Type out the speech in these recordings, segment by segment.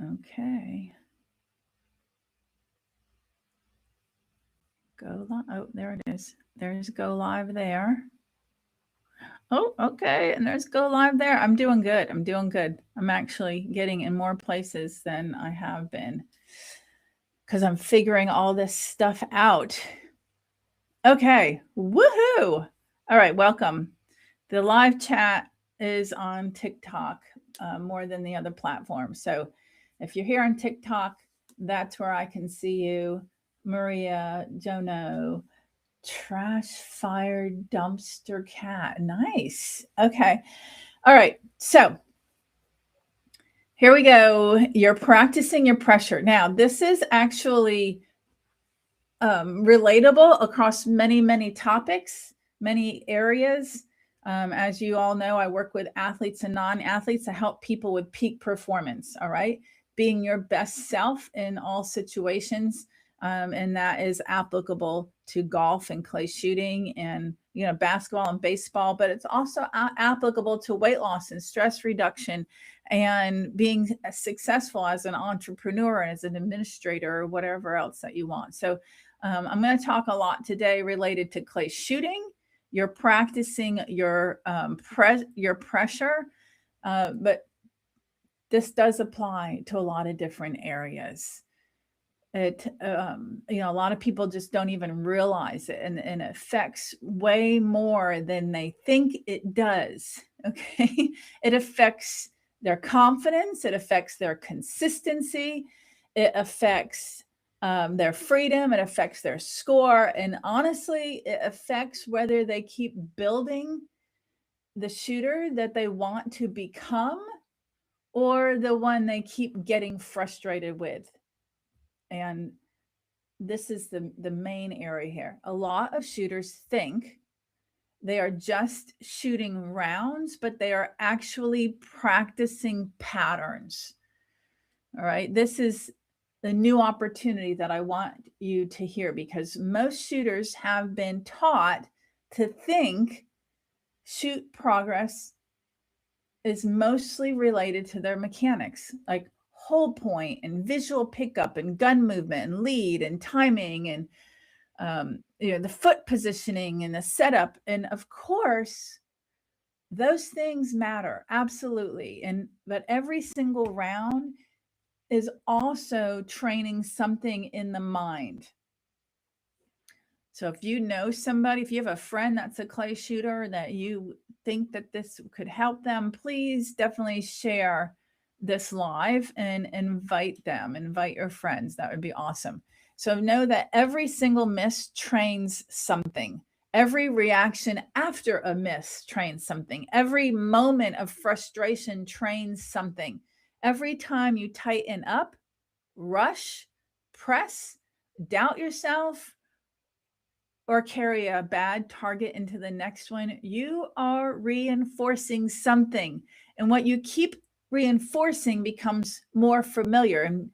Okay. Go live. Oh, there it is. There's go live there. Oh, okay. And there's go live there. I'm doing good. I'm doing good. I'm actually getting in more places than I have been because I'm figuring all this stuff out. Okay. Woohoo. All right. Welcome. The live chat is on TikTok more than the other platforms. So if you're here on TikTok, that's where I can see you. Maria, Jono, Trash Fire Dumpster Cat. Nice. Okay. All right. So here we go. You're practicing your pressure. Now, this is actually relatable across many, many topics, many areas. As you all know, I work with athletes and non athletes to help people with peak performance. All right. Being your best self in all situations. And that is applicable to golf and clay shooting and basketball and baseball, but it's also applicable to weight loss and stress reduction and being successful as an entrepreneur and as an administrator or whatever else that you want. So I'm going to talk a lot today related to clay shooting. You're practicing your pressure, but this does apply to a lot of different areas. It a lot of people just don't even realize it, and it affects way more than they think it does. Okay, it affects their confidence, it affects their consistency, it affects their freedom, it affects their score, and honestly, it affects whether they keep building the shooter that they want to become or the one they keep getting frustrated with. And this is the main area here. A lot of shooters think they are just shooting rounds, but they are actually practicing patterns. All right. This is the new opportunity that I want you to hear because most shooters have been taught to think shoot progress is mostly related to their mechanics, like hold point and visual pickup and gun movement and lead and timing and the foot positioning and the setup. And of course, those things matter absolutely. But every single round is also training something in the mind. So if you know somebody, if you have a friend that's a clay shooter that you think that this could help them, please definitely share this live and invite them, invite your friends. That would be awesome. So know that every single miss trains something. Every reaction after a miss trains something. Every moment of frustration trains something. Every time you tighten up, rush, press, doubt yourself, or carry a bad target into the next one, you are reinforcing something. And what you keep reinforcing becomes more familiar. And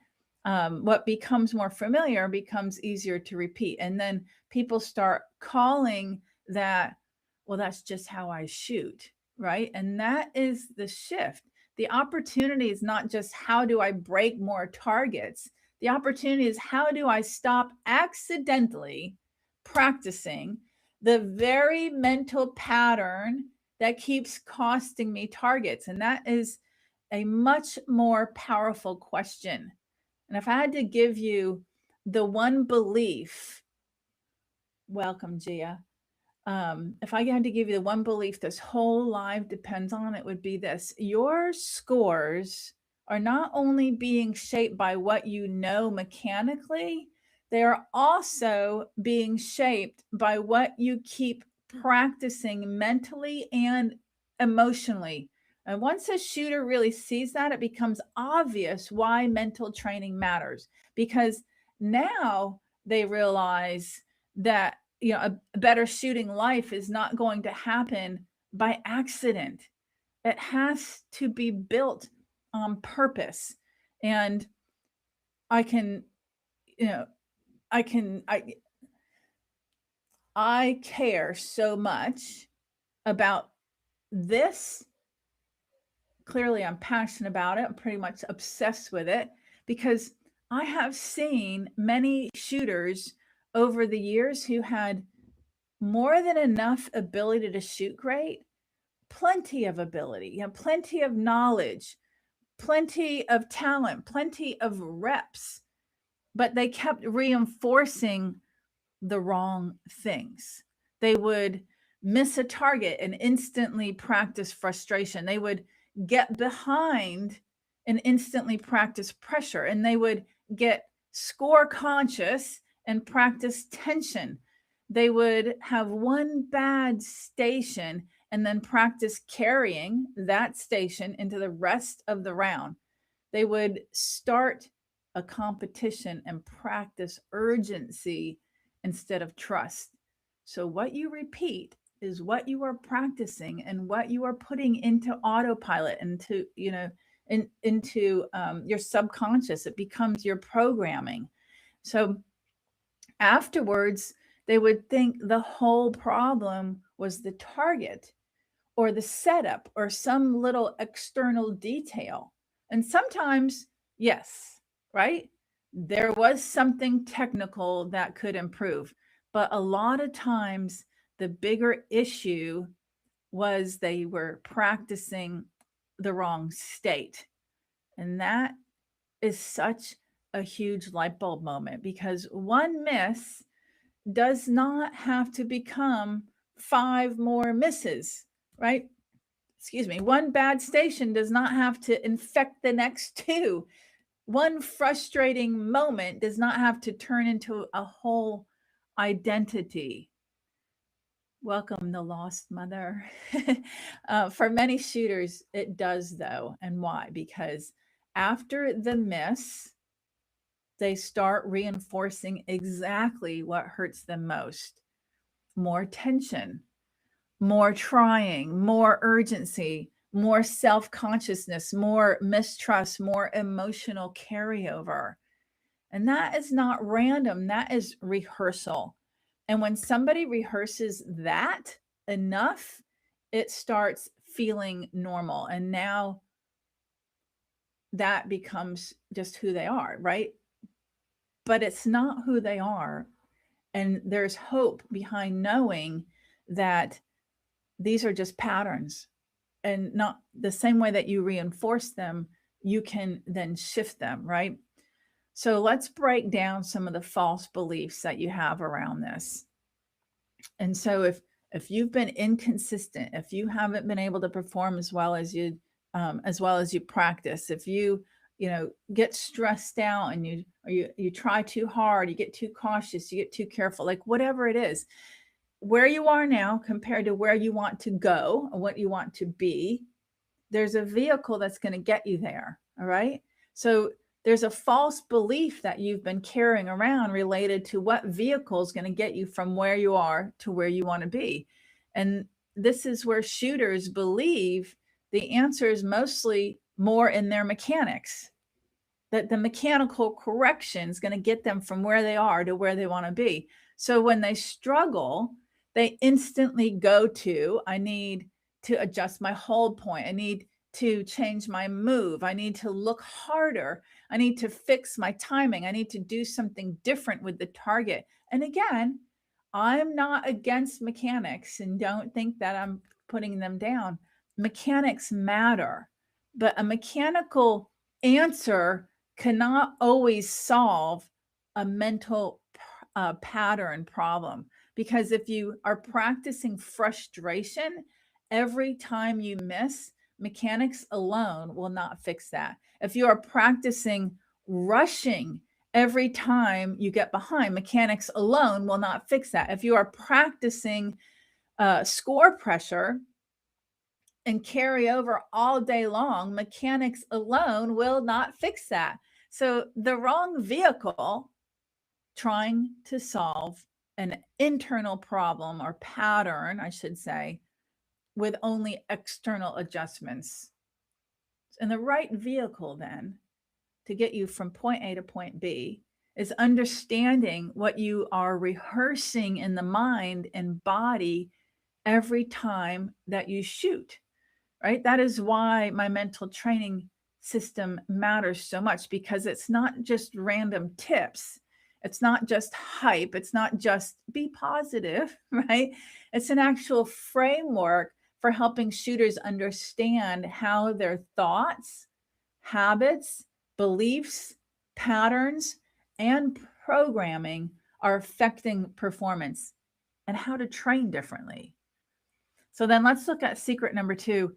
what becomes more familiar becomes easier to repeat. And then people start calling that, well, that's just how I shoot, right? And that is the shift. The opportunity is not just how do I break more targets? The opportunity is how do I stop accidentally practicing the very mental pattern that keeps costing me targets? And that is a much more powerful question. And if I had to give you the one belief, welcome, Gia. If I had to give you the one belief this whole life depends on, it would be this: your scores are not only being shaped by what you know mechanically, they are also being shaped by what you keep practicing mentally and emotionally. And once a shooter really sees that, it becomes obvious why mental training matters, because now they realize that a better shooting life is not going to happen by accident. It has to be built on purpose. And I can, you know, I can, I care so much about this. Clearly, I'm passionate about it. I'm pretty much obsessed with it. because I have seen many shooters over the years who had more than enough ability to shoot great, plenty of ability, plenty of knowledge, plenty of talent, plenty of reps, but they kept reinforcing the wrong things. They would miss a target and instantly practice frustration. They would get behind and instantly practice pressure. And they would get score conscious and practice tension. They would have one bad station and then practice carrying that station into the rest of the round. They would start a competition and practice urgency instead of trust. So what you repeat is what you are practicing and what you are putting into autopilot, into into your subconscious. It becomes your programming. So afterwards, they would think the whole problem was the target or the setup or some little external detail. And sometimes, yes, right? There was something technical that could improve. But a lot of times, the bigger issue was they were practicing the wrong state. And that is such a huge light bulb moment, because one miss does not have to become 5 more misses, right? Excuse me. One bad station does not have to infect the next 2. One frustrating moment does not have to turn into a whole identity. Welcome, the lost mother. For many shooters, it does, though. And why? Because after the miss, they start reinforcing exactly what hurts them most: more tension, more trying, more urgency, more self-consciousness, more mistrust, more emotional carryover. And that is not random, that is rehearsal. And when somebody rehearses that enough, it starts feeling normal. And now that becomes just who they are, right? But it's not who they are. And there's hope behind knowing that these are just patterns, and not the same way that you reinforce them, you can then shift them, right? So let's break down some of the false beliefs that you have around this. And so if you've been inconsistent, if you haven't been able to perform as well as you practice, if you get stressed out and you try too hard, you get too cautious, you get too careful, like whatever it is, where you are now compared to where you want to go or what you want to be, there's a vehicle that's going to get you there. All right. So there's a false belief that you've been carrying around related to what vehicle is going to get you from where you are to where you want to be. And this is where shooters believe the answer is mostly more in their mechanics, that the mechanical correction is going to get them from where they are to where they want to be. So when they struggle, they instantly go to, I need to adjust my hold point. I need to change my move. I need to look harder. I need to fix my timing. I need to do something different with the target. And again, I'm not against mechanics, and don't think that I'm putting them down. Mechanics matter, but a mechanical answer cannot always solve a mental pattern problem. Because if you are practicing frustration every time you miss, mechanics alone will not fix that. If you are practicing rushing every time you get behind, mechanics alone will not fix that. If you are practicing score pressure and carry over all day long, mechanics alone will not fix that. So the wrong vehicle trying to solve an internal problem or pattern, I should say, with only external adjustments. And the right vehicle then to get you from point A to point B is understanding what you are rehearsing in the mind and body every time that you shoot, right? That is why my mental training system matters so much, because it's not just random tips. It's not just hype. It's not just be positive, right? It's an actual framework for helping shooters understand how their thoughts, habits, beliefs, patterns, and programming are affecting performance, and how to train differently. So then let's look at secret number 2,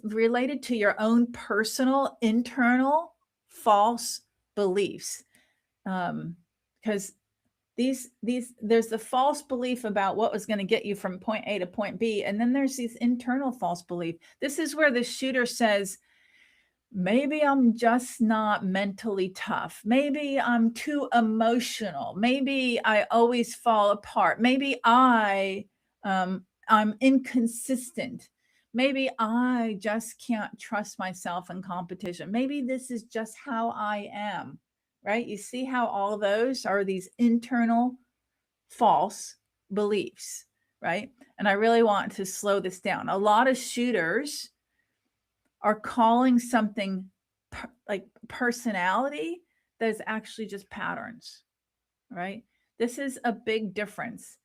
related to your own personal internal false beliefs. Because these there's the false belief about what was going to get you from point A to point B, and then there's these internal false belief. This is where the shooter says, maybe I'm just not mentally tough. Maybe I'm too emotional. Maybe I always fall apart. Maybe I'm inconsistent. Maybe I just can't trust myself in competition. Maybe this is just how I am, right? You see how all those are these internal false beliefs, right? And I really want to slow this down. A lot of shooters are calling something like personality that is actually just patterns, right? This is a big difference.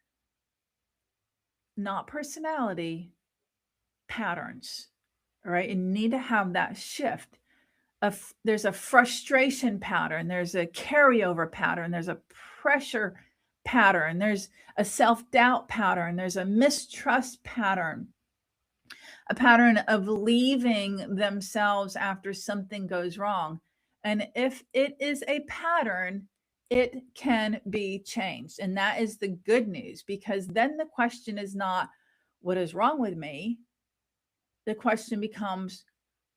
Not personality, patterns, all right? You need to have that shift. There's a frustration pattern, there's a carryover pattern, there's a pressure pattern, there's a self-doubt pattern, there's a mistrust pattern, a pattern of leaving themselves after something goes wrong. And if it is a pattern, it can be changed. And that is the good news, because then the question is not, what is wrong with me? The question becomes,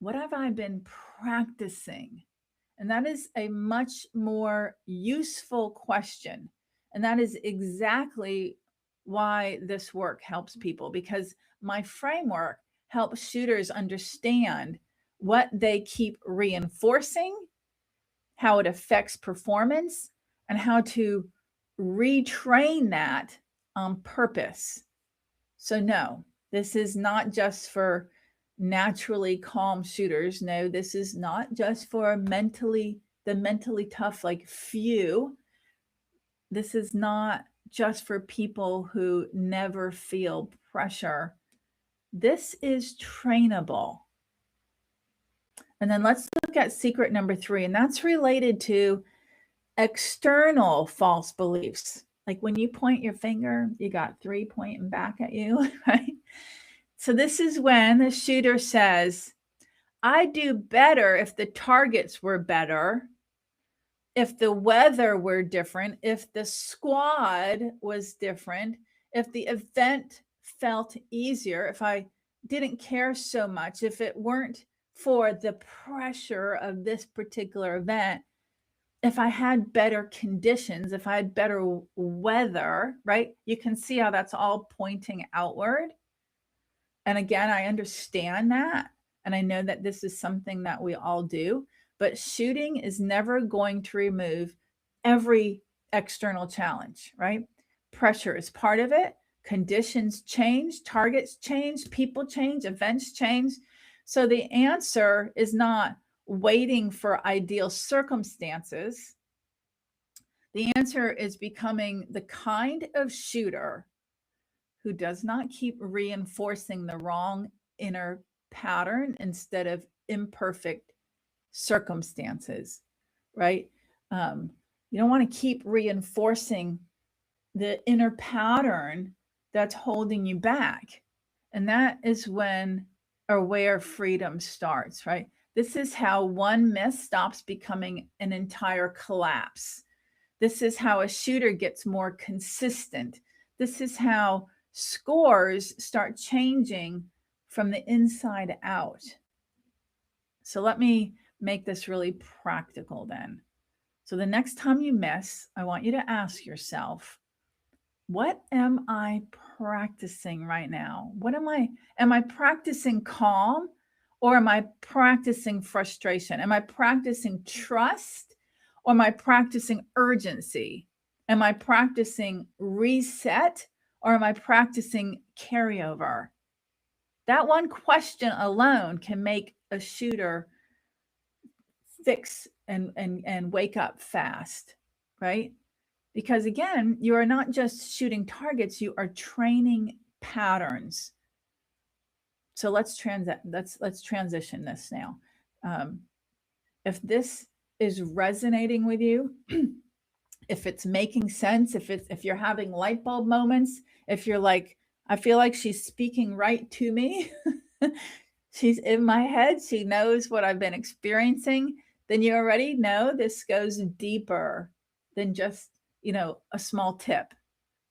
what have I been practicing? And that is a much more useful question. And that is exactly why this work helps people, because my framework helps shooters understand what they keep reinforcing, how it affects performance, and how to retrain that on purpose. So no, this is not just for naturally calm shooters. No, this is not just for the mentally tough, like few. This is not just for people who never feel pressure. This is trainable. And then let's look at secret number 3, and that's related to external false beliefs. Like when you point your finger, you got 3 pointing back at you, right? So this is when the shooter says, I do better if the targets were better, if the weather were different, if the squad was different, if the event felt easier, if I didn't care so much, if it weren't for the pressure of this particular event, if I had better conditions, if I had better weather, right? You can see how that's all pointing outward. And again, I understand that. And I know that this is something that we all do, but shooting is never going to remove every external challenge, right? Pressure is part of it. Conditions change, targets change, people change, events change. So the answer is not waiting for ideal circumstances. The answer is becoming the kind of shooter who does not keep reinforcing the wrong inner pattern instead of imperfect circumstances, right? You don't want to keep reinforcing the inner pattern that's holding you back. And that is when or where freedom starts, right? This is how one myth stops becoming an entire collapse. This is how a shooter gets more consistent. This is how scores start changing from the inside out. So let me make this really practical then. So the next time you miss, I want you to ask yourself, what am I practicing right now? Am I practicing calm, or am I practicing frustration? Am I practicing trust, or am I practicing urgency? Am I practicing reset, or am I practicing carryover? That one question alone can make a shooter fix and wake up fast, right? Because again, you are not just shooting targets, you are training patterns. So let's transition this now. If this is resonating with you, if it's making sense, if you're having light bulb moments, if you're like, I feel like she's speaking right to me, she's in my head, she knows what I've been experiencing, then you already know this goes deeper than just, a small tip,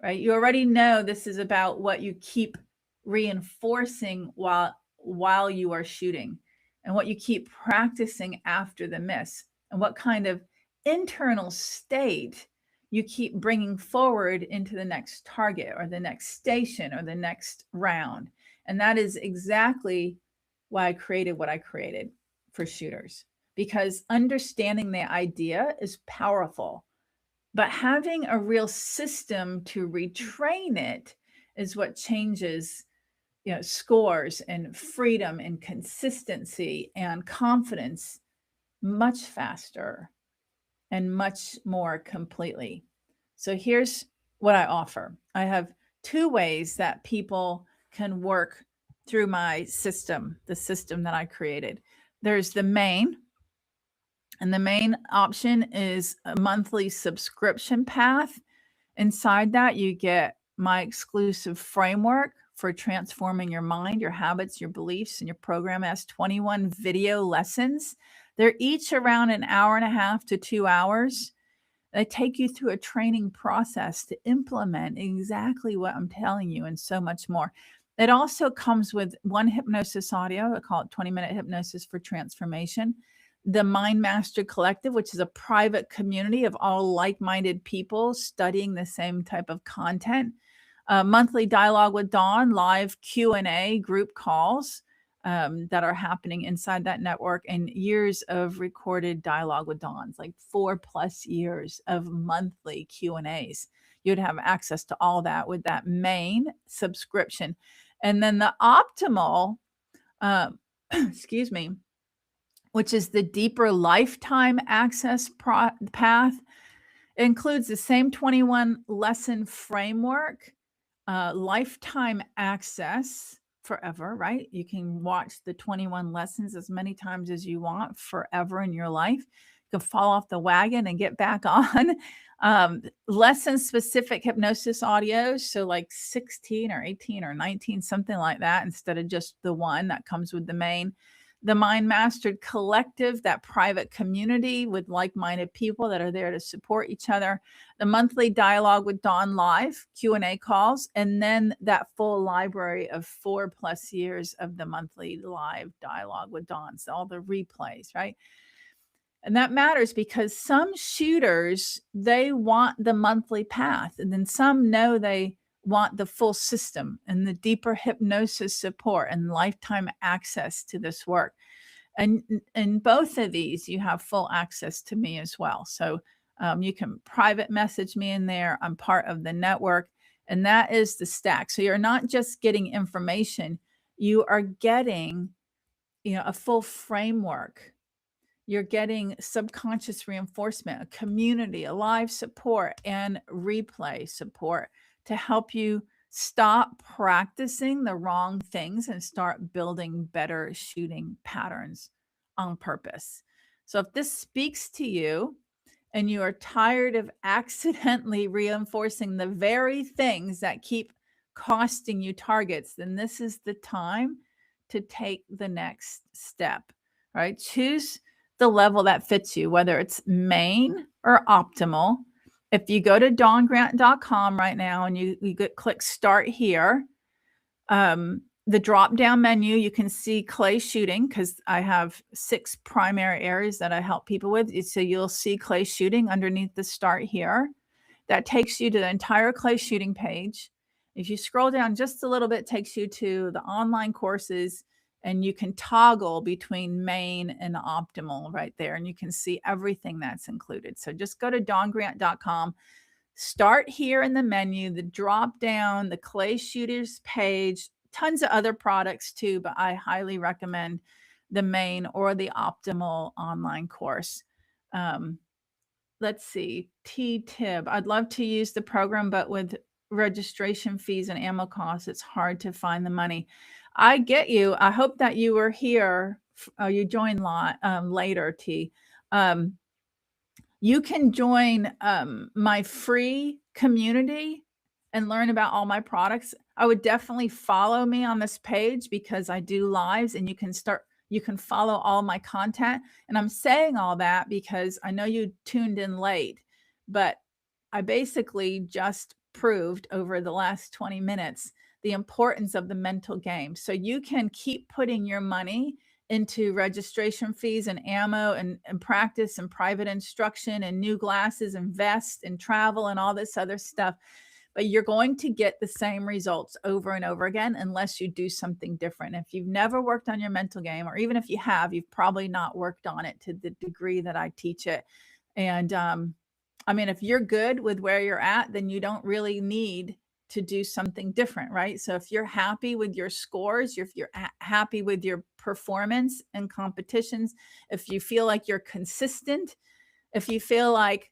right? You already know this is about what you keep reinforcing while you are shooting, and what you keep practicing after the miss, and what kind of internal state you keep bringing forward into the next target or the next station or the next round. And that is exactly why I created what I created for shooters, because understanding the idea is powerful, but having a real system to retrain it is what changes, scores and freedom and consistency and confidence much faster and much more completely. So here's what I offer. I have 2 ways that people can work through my system, the system that I created. There's the main, and the main option is a monthly subscription path. Inside that, you get my exclusive framework for transforming your mind, your habits, your beliefs, and your program. Has 21 video lessons. They're each around an hour and a half to 2 hours. They take you through a training process to implement exactly what I'm telling you and so much more. It also comes with 1 hypnosis audio. I call it 20-minute hypnosis for transformation. The Mind Master Collective, which is a private community of all like-minded people studying the same type of content. Monthly Dialogue with Dawn, live Q&A group calls that are happening inside that network, and years of recorded Dialogue with Dawn, like 4+ years of monthly Q&As. You'd have access to all that with that main subscription. And then the optimal, excuse me, which is the deeper lifetime access path, includes the same 21 lesson framework, lifetime access forever, right? You can watch the 21 lessons as many times as you want forever in your life. You can fall off the wagon and get back on. Lesson specific hypnosis audios, so like 16 or 18 or 19, something like that, instead of just the one that comes with the main. The Mind Mastered Collective, that private community with like-minded people that are there to support each other. The monthly Dialogue with Dawn live Q&A calls, and then that full library of 4+ years of the monthly live Dialogue with Dawn. So all the replays, right? And that matters because some shooters, they want the monthly path, and then some know they want the full system and the deeper hypnosis support and lifetime access to this work. And in both of these, you have full access to me as well. So you can private message me in there. I'm part of the network, and that is the stack. So you're not just getting information, you are getting, a full framework. You're getting subconscious reinforcement, a community, a live support, and replay support to help you stop practicing the wrong things and start building better shooting patterns on purpose. So if this speaks to you and you are tired of accidentally reinforcing the very things that keep costing you targets, then this is the time to take the next step, right? Choose the level that fits you, whether it's main or optimal. If you go to dawngrant.com right now and you click start here, the drop down menu, you can see clay shooting, because I have 6 primary areas that I help people with. So you'll see clay shooting underneath the start here. That takes you to the entire clay shooting page. If you scroll down just a little bit, it takes you to the online courses, and you can toggle between main and optimal right there. And you can see everything that's included. So just go to dawngrant.com, start here in the menu, the drop down, the clay shooters page, tons of other products too, but I highly recommend the main or the optimal online course. Um, let's see, T-Tib. I'd love to use the program, but with registration fees and ammo costs, it's hard to find the money. I get you. I hope that you were here. You joined later, T. Um, you can join my free community and learn about all my products. I would definitely follow me on this page because I do lives, and you can follow all my content. And I'm saying all that because I know you tuned in late, but I basically just proved over the last 20 minutes the importance of the mental game. So you can keep putting your money into registration fees and ammo and practice and private instruction and new glasses and vests and travel and all this other stuff. But you're going to get the same results over and over again unless you do something different. If you've never worked on your mental game, or even if you have, you've probably not worked on it to the degree that I teach it. And I mean, if you're good with where you're at, then you don't really need to do something different, right? So if you're happy with your scores, if you're happy with your performance in competitions, if you feel like you're consistent, if you feel like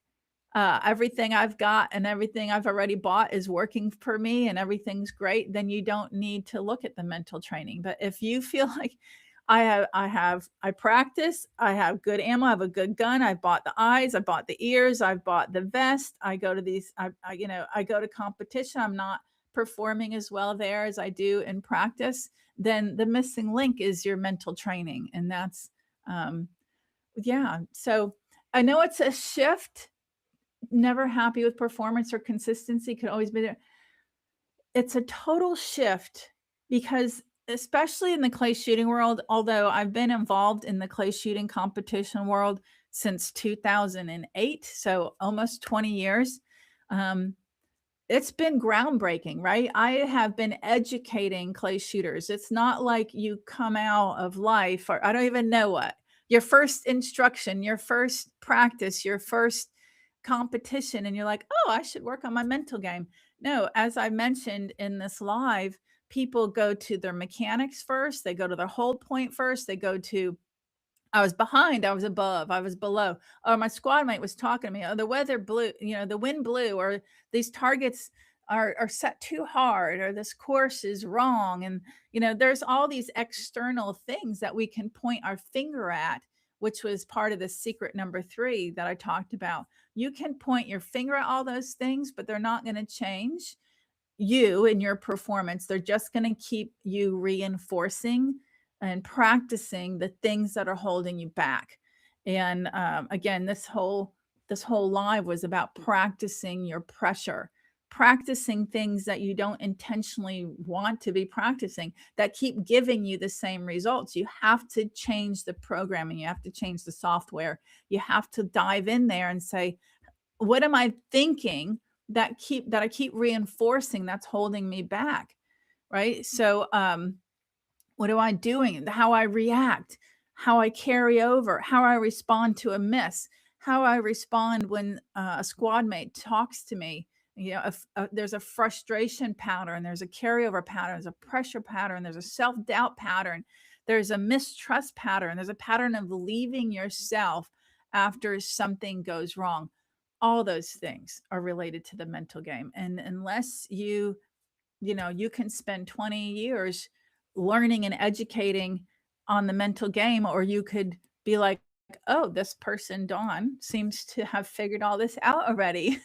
everything I've got and everything I've already bought is working for me and everything's great, then you don't need to look at the mental training. But if you feel like I practice, I have good ammo, I have a good gun, I bought the eyes, I bought the ears, I've bought the vest, I go to these, I go to competition, I'm not performing as well there as I do in practice, then the missing link is your mental training. And that's, yeah. So I know it's a shift. Never happy with performance or consistency could always be there. It's a total shift because especially in the clay shooting world, although I've been involved in the clay shooting competition world since 2008, so almost 20 years, it's been groundbreaking, right? I have been educating clay shooters. It's not like you come out of life, or I don't even know what, your first instruction, your first practice, your first competition, and you're like, oh, I should work on my mental game. No, as I mentioned in this live, people go to their mechanics first, they go to their hold point first, they go to, I was behind, I was above, I was below. Oh, my squad mate was talking to me. Oh, the weather blew, the wind blew, or these targets are set too hard, or this course is wrong. And, there's all these external things that we can point our finger at, which was part of the secret number 3 that I talked about. You can point your finger at all those things, but they're not going to change you and your performance. They're just going to keep you reinforcing and practicing the things that are holding you back. And again, this whole live was about practicing your pressure, practicing things that you don't intentionally want to be practicing that keep giving you the same results. You have to change the programming, you have to change the software, you have to dive in there and say, what am I thinking that I keep reinforcing that's holding me back, right? So what am I doing? How I react, how I carry over, how I respond to a miss, how I respond when a squad mate talks to me. If there's a frustration pattern, there's a carryover pattern, there's a pressure pattern, there's a self-doubt pattern, there's a mistrust pattern, there's a pattern of leaving yourself after something goes wrong. All those things are related to the mental game. And unless you can spend 20 years learning and educating on the mental game, or you could be like, oh, this person, Dawn, seems to have figured all this out already.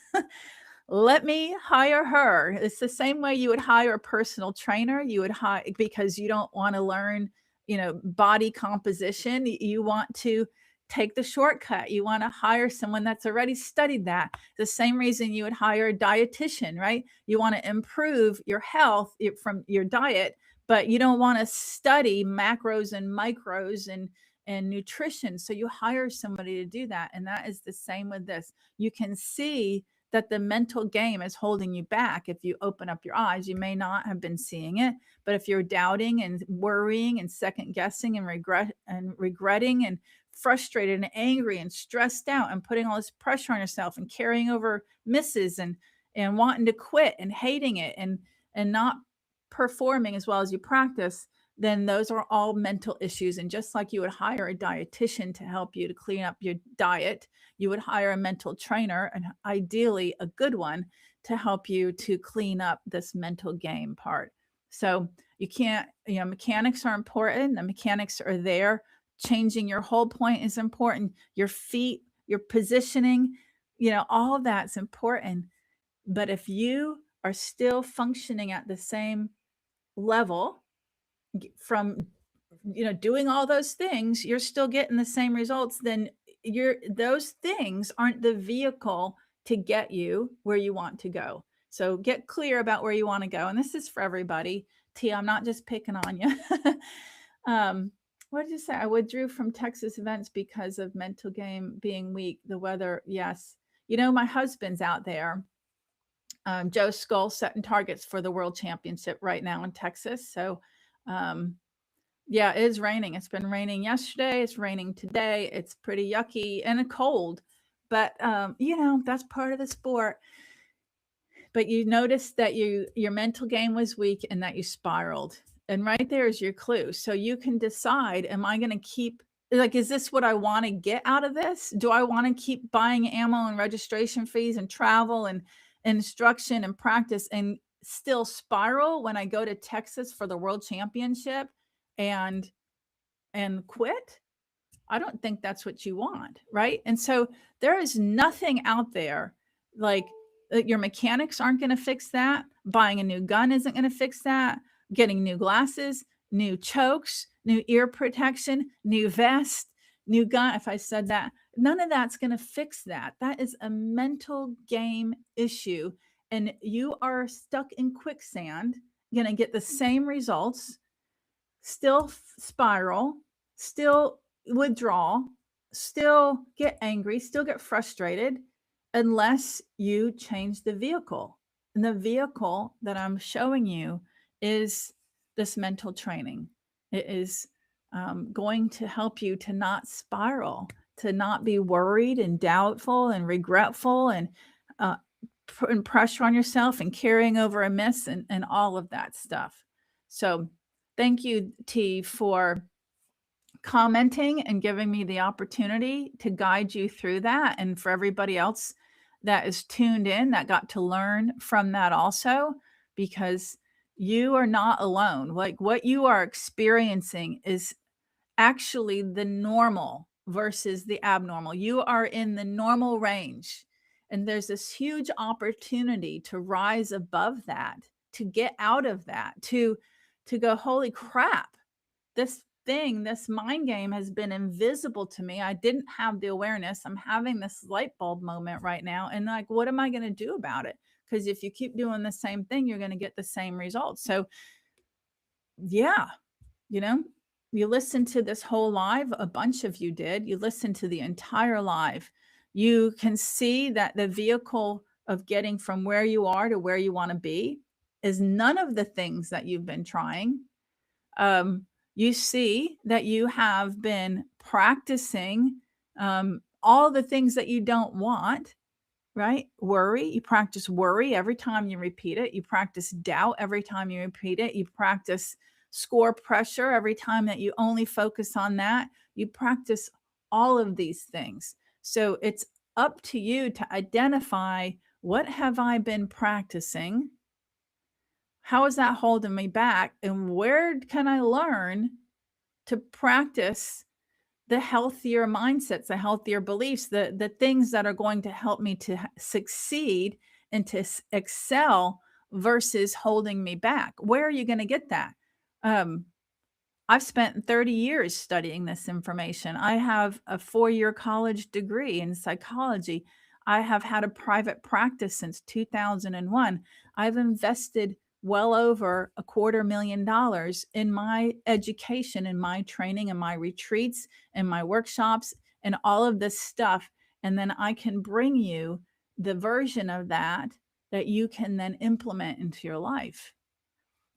Let me hire her. It's the same way you would hire a personal trainer. You would hire because you don't want to learn, body composition. You want to take the shortcut. You want to hire someone that's already studied that. The same reason you would hire a dietitian, right? You want to improve your health from your diet, but you don't want to study macros and micros and nutrition. So you hire somebody to do that. And that is the same with this. You can see that the mental game is holding you back. If you open up your eyes, you may not have been seeing it, but if you're doubting and worrying and second guessing and regretting and frustrated and angry and stressed out and putting all this pressure on yourself and carrying over misses and wanting to quit and hating it and not performing as well as you practice, then those are all mental issues. And just like you would hire a dietitian to help you to clean up your diet, you would hire a mental trainer, and ideally a good one, to help you to clean up this mental game part. So you can't, mechanics are important. The mechanics are there. Changing your whole point is important. Your feet, your positioning, all of that's important. But if you are still functioning at the same level from doing all those things, you're still getting the same results, then those things aren't the vehicle to get you where you want to go. So get clear about where you want to go. And this is for everybody. T, I'm not just picking on you. What did you say? I withdrew from Texas events because of mental game being weak. The weather, yes. My husband's out there. Joe Skull setting targets for the World Championship right now in Texas. So, yeah, it is raining. It's been raining yesterday. It's raining today. It's pretty yucky and cold, but that's part of the sport. But you noticed that your mental game was weak and that you spiraled. And right there is your clue. So you can decide, am I going to keep, is this what I want to get out of this? Do I want to keep buying ammo and registration fees and travel and instruction and practice and still spiral when I go to Texas for the World Championship and quit? I don't think that's what you want, right? And so there is nothing out there like your mechanics aren't going to fix that. Buying a new gun isn't going to fix that. Getting new glasses, new chokes, new ear protection, new vest, new gun. If I said that, none of that's going to fix that. That is a mental game issue. And you are stuck in quicksand, going to get the same results, still spiral, still withdraw, still get angry, still get frustrated, unless you change the vehicle. And the vehicle that I'm showing you is this mental training. It is going to help you to not spiral, to not be worried and doubtful and regretful and putting pressure on yourself and carrying over a miss and all of that stuff. So thank you, T, for commenting and giving me the opportunity to guide you through that. And for everybody else that is tuned in, that got to learn from that also, because you are not alone. Like what you are experiencing is actually the normal versus the abnormal. You are in the normal range. And there's this huge opportunity to rise above that, to get out of that, to go, holy crap, this mind game has been invisible to me. I didn't have the awareness. I'm having this light bulb moment right now. And like, what am I going to do about it? Because if you keep doing the same thing, you're going to get the same results. So yeah, you listened to this whole live. A bunch of you did. You listened to the entire live. You can see that the vehicle of getting from where you are to where you want to be is none of the things that you've been trying. You see that you have been practicing all the things that you don't want, right? Worry. You practice worry every time you repeat it. You practice doubt every time you repeat it. You practice score pressure every time that you only focus on that. You practice all of these things. So it's up to you to identify, what have I been practicing? How is that holding me back? And where can I learn to practice the healthier mindsets, the healthier beliefs, the things that are going to help me to succeed and to excel versus holding me back? Where are you going to get that? I've spent 30 years studying this information. I have a 4-year college degree in psychology. I have had a private practice since 2001. I've invested well over $250,000 in my education and my training and my retreats and my workshops and all of this stuff. And then I can bring you the version of that you can then implement into your life.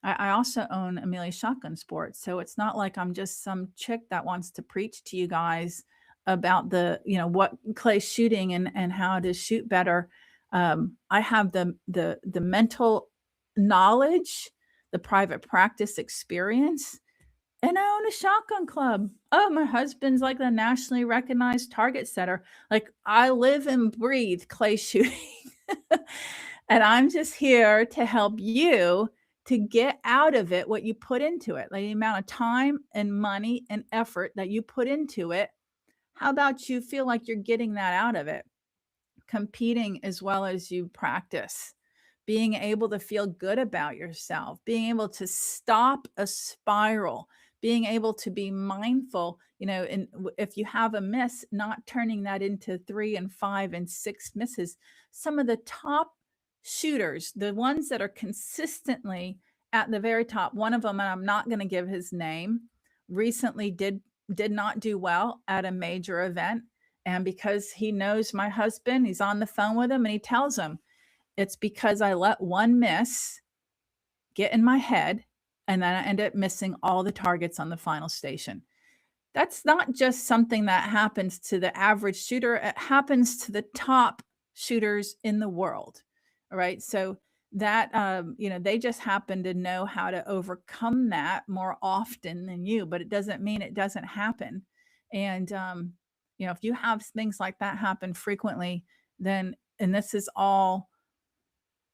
I also own Amelia Shotgun Sports. So it's not like I'm just some chick that wants to preach to you guys about what clay shooting and how to shoot better. I have the mental knowledge, the private practice experience, And I own a shotgun club. Oh, my husband's like the nationally recognized target setter. Like I live and breathe clay shooting. And I'm just here to help you to get out of it what you put into it, like the amount of time and money and effort that you put into it. How about you feel like you're getting that out of it? Competing as well as you practice, being able to feel good about yourself, being able to stop a spiral, being able to be mindful, and if you have a miss, not turning that into 3 and 5 and 6 misses. Some of the top shooters, the ones that are consistently at the very top, one of them, and I'm not going to give his name, recently did not do well at a major event. And because he knows my husband, he's on the phone with him and he tells him, it's because I let one miss get in my head and then I ended up missing all the targets on the final station. That's not just something that happens to the average shooter, it happens to the top shooters in the world. All right. So that, they just happen to know how to overcome that more often than you, but it doesn't mean it doesn't happen. And, if you have things like that happen frequently, then, and this is all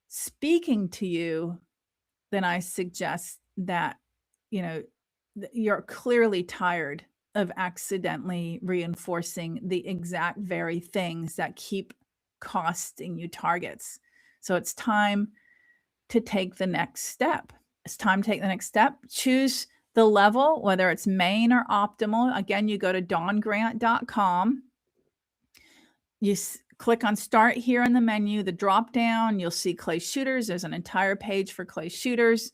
speaking to you, then I suggest that, you know, you're clearly tired of accidentally reinforcing the exact very things that keep costing you targets. So it's time to take the next step. It's time to take the next step. Choose the level, whether it's main or optimal. Again, you go to dawngrant.com. You click on start here in the menu, the drop down, you'll see clay shooters. There's an entire page for clay shooters.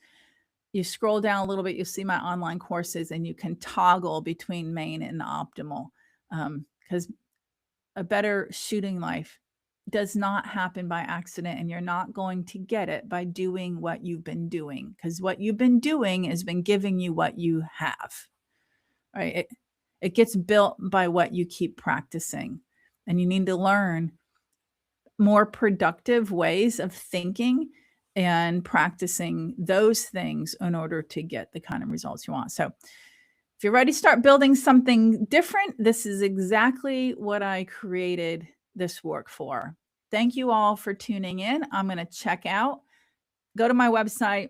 You scroll down a little bit, you'll see my online courses, and you can toggle between main and optimal. Because a better shooting life does not happen by accident, and you're not going to get it by doing what you've been doing, because what you've been doing has been giving you what you have. Right? It gets built by what you keep practicing, and you need to learn more productive ways of thinking and practicing those things in order to get the kind of results you want. So if you're ready to start building something different, this is exactly what I created this work for. Thank you all for tuning in. I'm going to check out. Go to my website.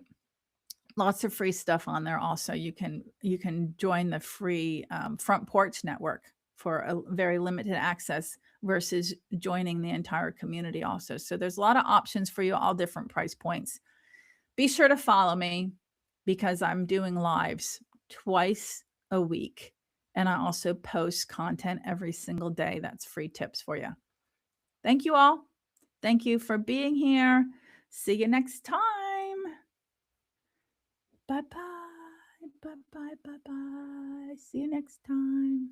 Lots of free stuff on there. Also, you can join the free Front Porch Network for a very limited access versus joining the entire community also. So there's a lot of options for you, all different price points. Be sure to follow me because I'm doing lives twice a week. And I also post content every single day. That's free tips for you. Thank you all. Thank you for being here. See you next time. Bye-bye. Bye-bye. Bye-bye. See you next time.